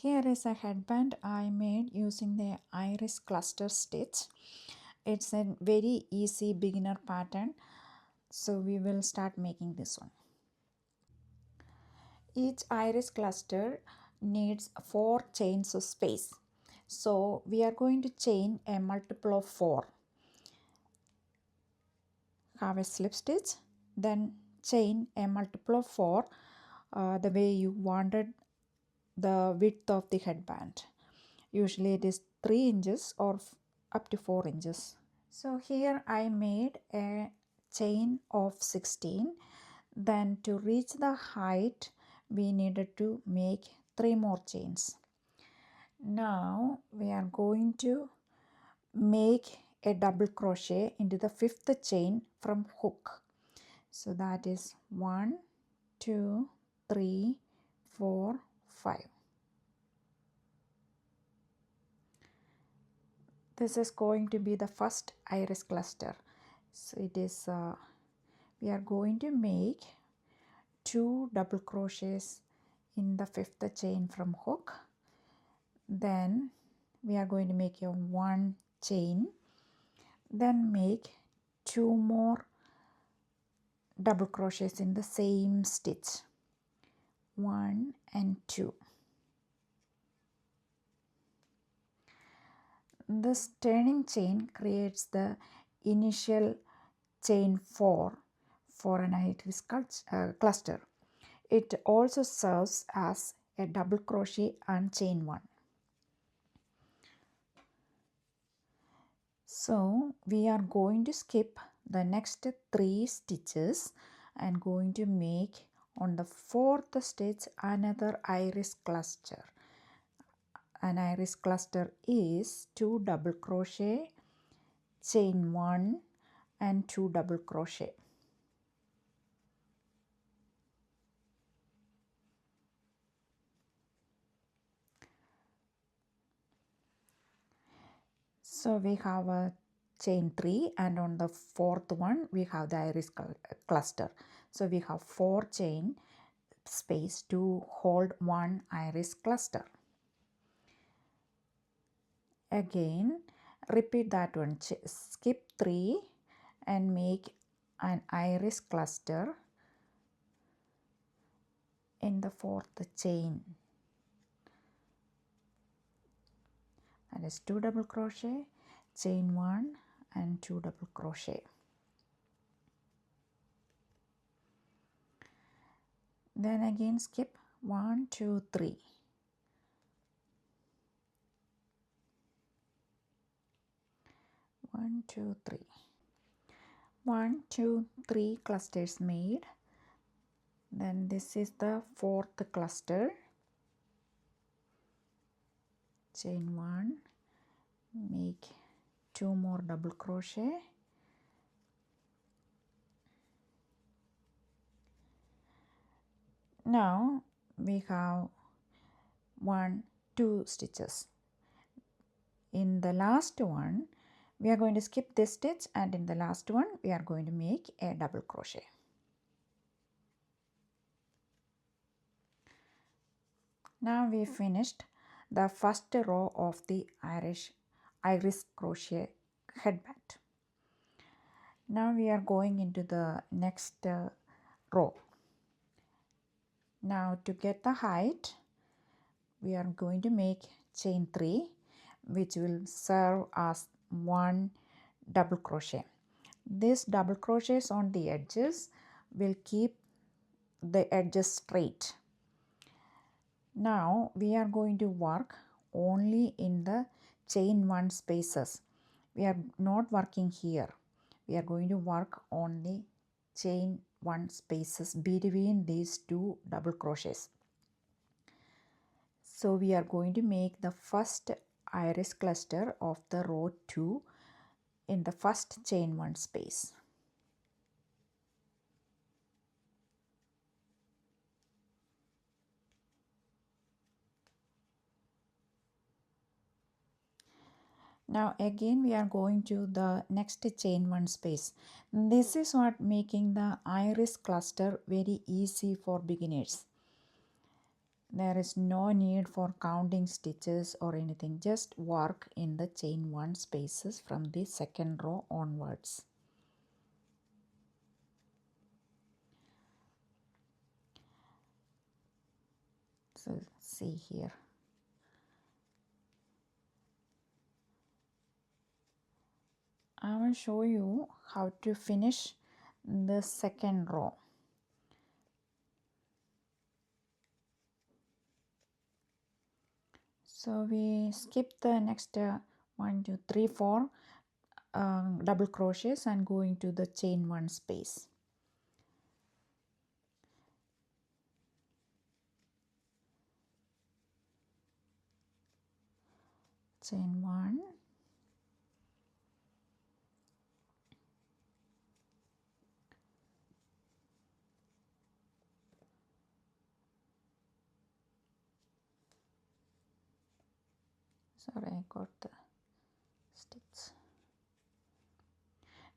Here is a headband I made using the iris cluster stitch. It's a very easy beginner pattern. So we will start making this one. Each iris cluster needs 4 chains of space. So we are going to chain a multiple of 4. Have a slip stitch, then chain a multiple of 4 the way you wanted the width of the headband. Usually it is 3 inches or up to 4 inches. So here I made a chain of 16. Then to reach the height we needed to make 3 more chains. Now we are going to make a double crochet into the 5th chain from hook. So that is 1, 2, 3, 4, 5. This is going to be the first iris cluster. So it is we are going to make 2 double crochets in the 5th chain from hook. Then we are going to make a 1 chain, then make 2 more double crochets in the same stitch, 1 and 2. This turning chain creates the initial chain 4 for an iris cluster. It also serves as a double crochet and chain 1. So we are going to skip the next 3 stitches and going to make on the 4th stitch another iris cluster. An iris cluster is 2 double crochet, chain 1 and 2 double crochet. So we have a chain 3 and on the 4th one we have the iris cluster. So we have 4 chain space to hold 1 iris cluster. Again repeat that one, skip 3 and make an iris cluster in the 4th chain. That is 2 double crochet, chain 1 and 2 double crochet. Then again skip 1, 2, 3. 1, 2, 3. 1, 2, 3 clusters made. Then this is the 4th cluster. Chain 1, make 2 more double crochet. Now we have 1, 2 stitches. In the last one we are going to skip this stitch and in the last one we are going to make a double crochet. Now we finished the first row of the iris crochet headband. Now we are going into the next row. Now to get the height we are going to make chain 3 which will serve as 1 double crochet. These double crochets on the edges will keep the edges straight. Now we are going to work only in the chain 1 spaces. We are not working here. We are going to work on the chain 1 spaces between these 2 double crochets. So we are going to make the first iris cluster of the row 2 in the first chain 1 space. Now again we are going to the next chain 1 space. This is what making the iris cluster very easy for beginners. There is no need for counting stitches or anything, just work in the chain 1 spaces from the second row onwards. So see here, I will show you how to finish the second row. So we skip the next 1 2 3 4 double crochets and go into the chain 1 space. Chain 1, sorry I got the stitch.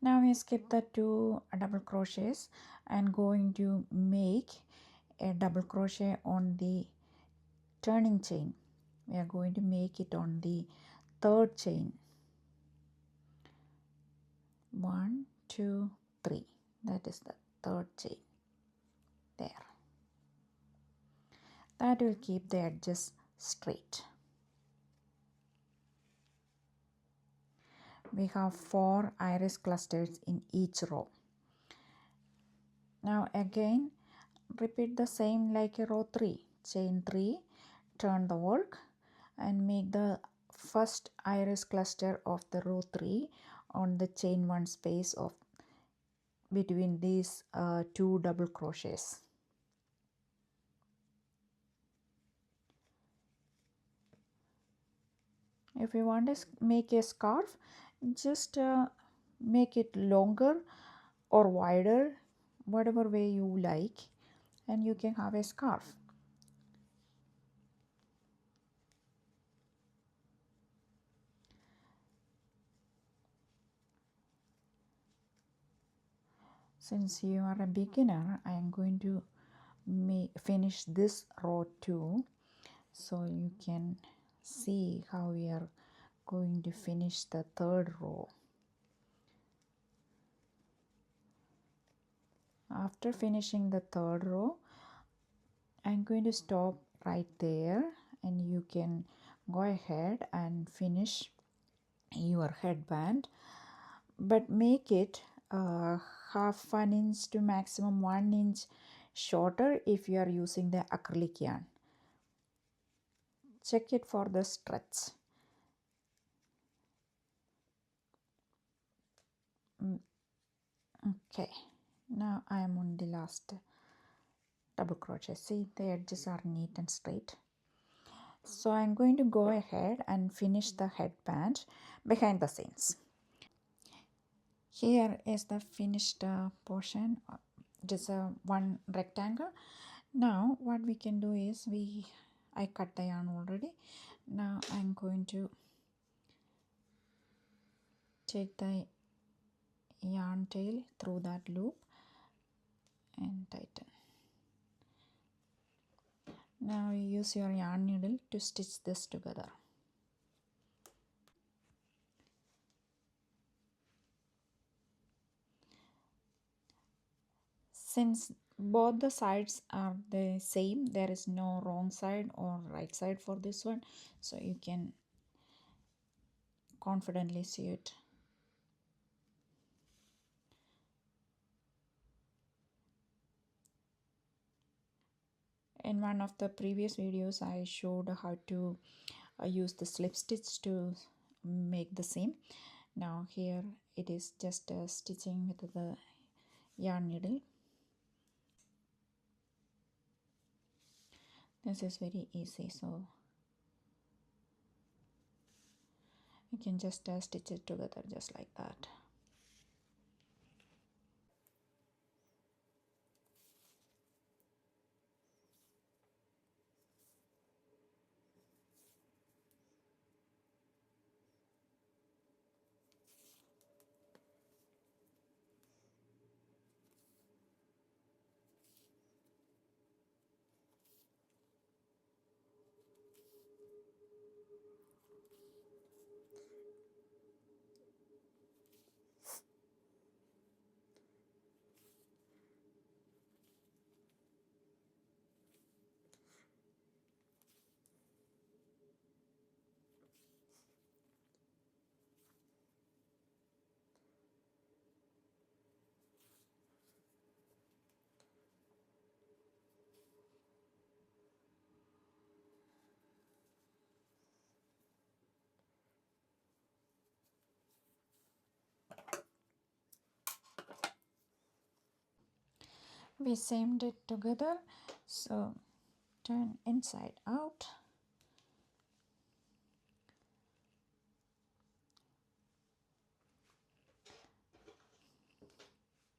Now we skip the 2 double crochets and going to make a double crochet on the turning chain. We are going to make it on the third chain. 1 2 3, that is the third chain there. That will keep the edges straight. We have 4 iris clusters in each row. Now again repeat the same like a row 3. Chain 3, turn the work and make the first iris cluster of the row 3 on the chain 1 space of between these 2 double crochets. If you want to make a scarf, just make it longer or wider, whatever way you like, and you can have a scarf. Since you are a beginner, I am going to finish this row too, so you can see how we are going to finish the third row. After finishing the third row, I'm going to stop right there and you can go ahead and finish your headband, but make it half an inch to maximum 1 inch shorter if you are using the acrylic yarn. Check it for the stretch. Okay, now I am on the last double crochet. See, the edges are neat and straight. So I'm going to go ahead and finish the headband behind the scenes. Here is the finished portion. It is a one rectangle. Now what we can do is I cut the yarn already. Now I'm going to take the yarn tail through that loop and tighten. Now you use your yarn needle to stitch this together. Since both the sides are the same, there is no wrong side or right side for this one, so you can confidently see it. In one of the previous videos I showed how to use the slip stitch to make the seam. Now here it is just stitching with the yarn needle. This is very easy, so you can just stitch it together just like that. We seamed it together, so turn inside out.